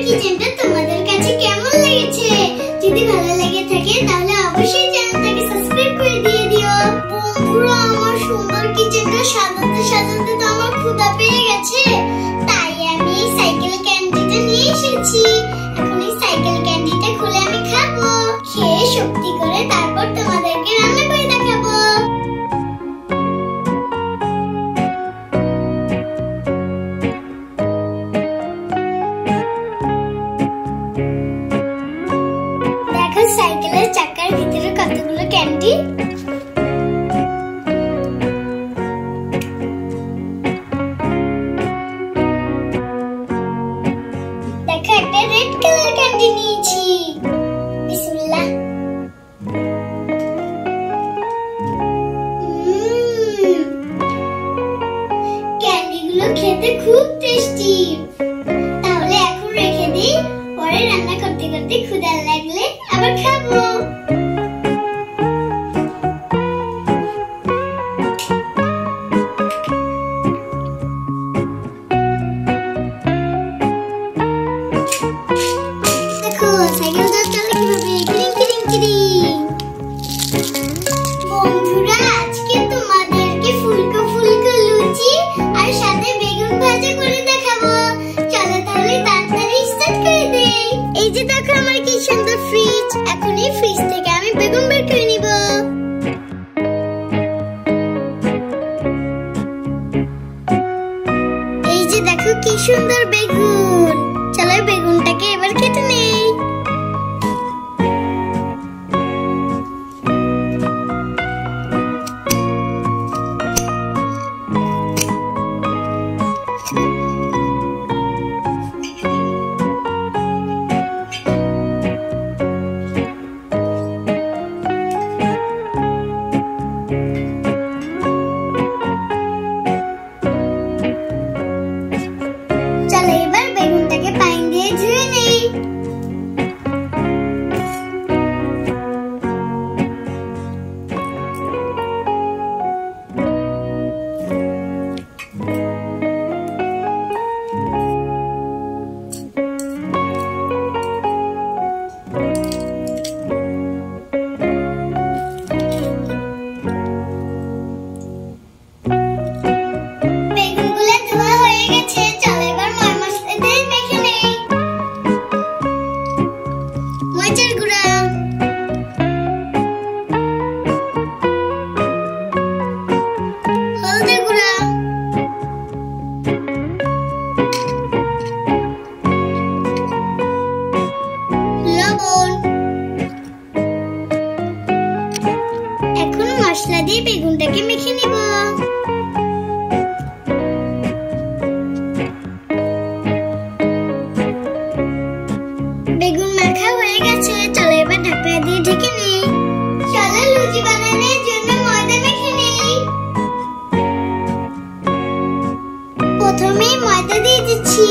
কিচেনটা তোমাদের কাছে কেমন লেগেছে? যদি ভালো লেগে থাকে তাহলে অবশ্যই চ্যানেলটাকে সাবস্ক্রাইব করে দিয়ে দিও। বন্ধুরা, আমার সুন্দর কিচেনটা সাজাতে সাজাতে তো আমার ক্ষুধা পেয়ে গেছে, তাই আমি এই সাইকেল ক্যান্ডিটা নিয়ে এসেছি। এখন এই সাইকেল ক্যান্ডিটা খুলে আমি খাবো, খেয়ে শক্তি করে তারপর তোমাদেরকে রান্না করে দেখাবো। দেখো সাইকেলের চাকার ভিতরে কতগুলো ক্যান্ডি। দেখো একটা রেড কালার ক্যান্ডি নিয়েছি। বিসমিল্লাহ। ক্যান্ডিগুলো খেতে খুব টেস্টি। তাহলে এখন রেখে দিই, পরে রান্না করতে করতে ক্ষুধা লাগলে আবার খাবো। দেখো সাইকেলটা চলে কিভাবে, কিরিং কিরিং কিরিং। বন্ধুরা, আজকে তোমাদেরকে ফুলকো ফুলকো লুচি আর সাথে বেগুন ভাজা করে দেখাবো। চলো তাহলে তাড়াতাড়ি স্টার্ট করে দেই। এই যে দেখো আমার কি সুন্দর ফ্রিজ। এখন এই ফ্রিজ থেকে আমি বেগুন বের করে নিব। এই যে দেখো কি সুন্দর বেগুন। চলো বেগুনটাকে এবার কেটে নেই। চলো এবার বেগুনটাকে পানি দিয়ে ধুয়ে নেই। বেগুনগুলো ধোয়া হয়ে গেছে। চলো এবার ময় মশলা দিয়ে মেখে নেই। মরিচের গুঁড়া, হলদের গুঁড়া, লবণ। এখন মশলা দিয়ে বেগুনটাকে মেখে নিব। বেগুন মাখা হয়ে গেছে। চলো এবার ঢাকনা দিয়ে ঢেকে নেই। চলো লুচি বানানোর জন্য ময়দা মেখে নেই। প্রথমেই ময়দা দিয়ে দিচ্ছি।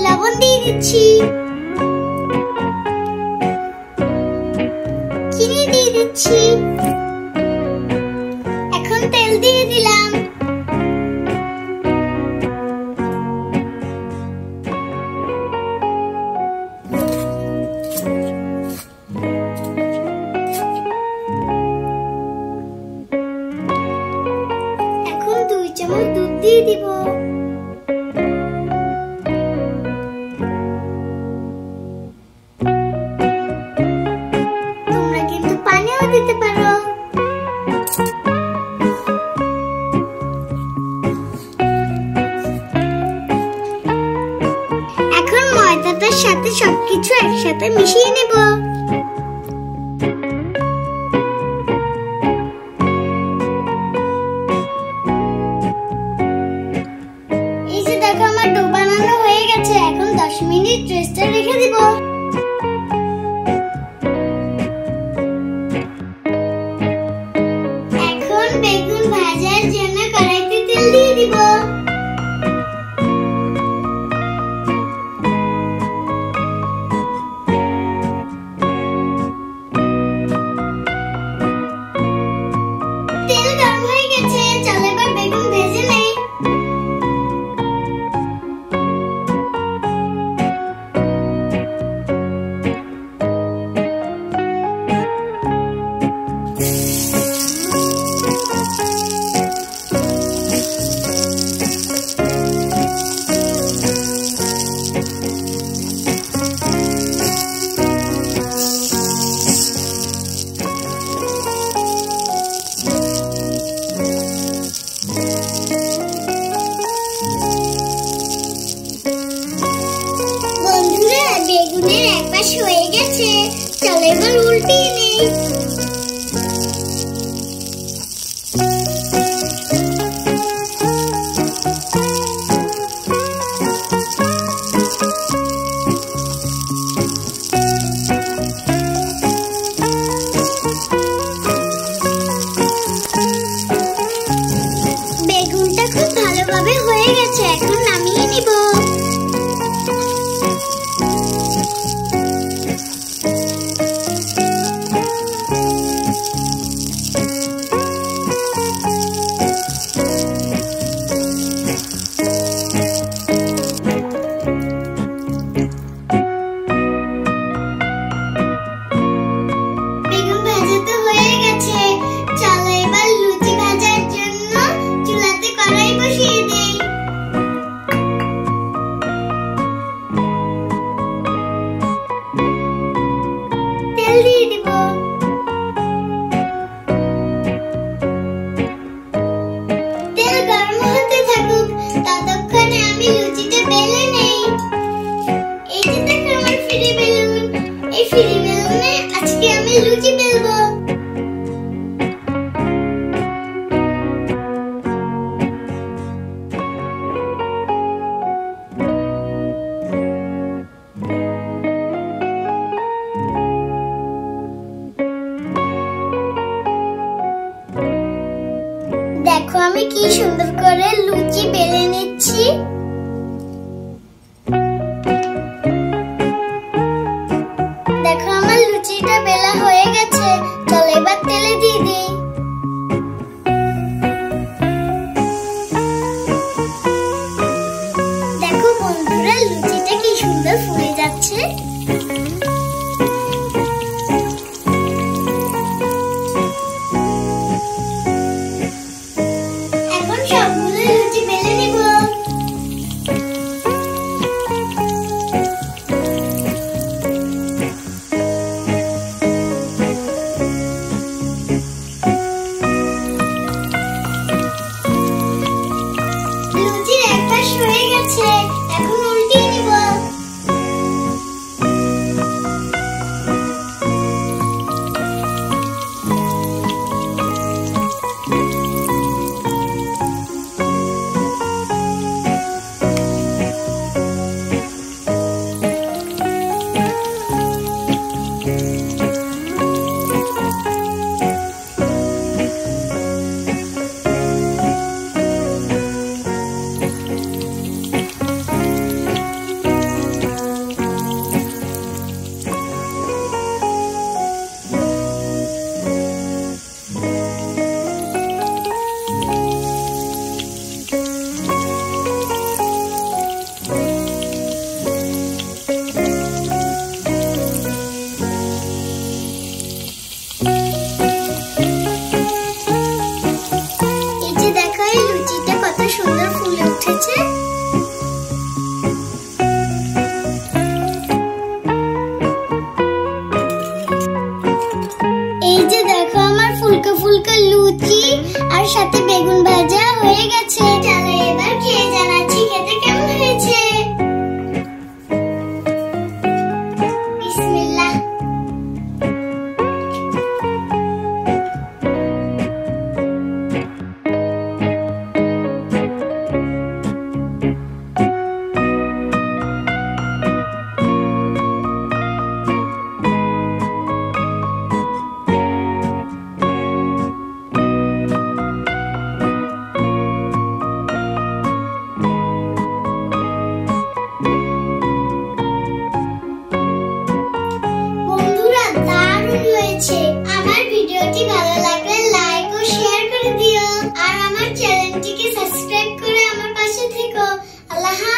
লবণ দিয়ে দিচ্ছি। চিনি দিয়ে দিচ্ছি। এখন তেল দিয়ে দিলাম। এখন 2 চামচ দুধ দিয়ে দিব। তোমরা কিন্তু পানিও দিতে পারো। এখন ময়দাটার সাথে সবকিছু একসাথে মিশিয়ে নেব। এই যে দেখো আমার ডো বানানো হয়ে গেছে। এখন 10 মিনিট রেস্টে রেখে দিব। এখন বেগুন ভাজার জন্য কড়াইতে তেল দিয়ে দিব। কি সুন্দর করে লুচি বেলে নিচ্ছি। দেখো আমার লুচিটা বেলা হয়ে গেছে, চলো এবার তেলে দিয়ে দিই। দেখো বন্ধুরা লুচিটা কি সুন্দর ফুলে যাচ্ছে। এখন সবগুলো লুচি বেলে নিব। লুচির এক পাশ হয়ে গেছে, এখন উল্টিয়ে নিব। সুন্দর ফুলে উঠেছে। এই যে দেখো আমার ফুলকা ফুলকা লুচি আর সাথে বেগুন ভাজা হয়ে গেছে। চলো এবার খেয়ে জানাচ্ছি খেতে কেমন হয়েছে। বিসমিল্লাহ। আমার ভিডিওটি ভালো লাগলে লাইক ও শেয়ার করে দিও আর আমার চ্যানেলটিকে সাবস্ক্রাইব করে আমার পাশে থেকো। আল্লাহ।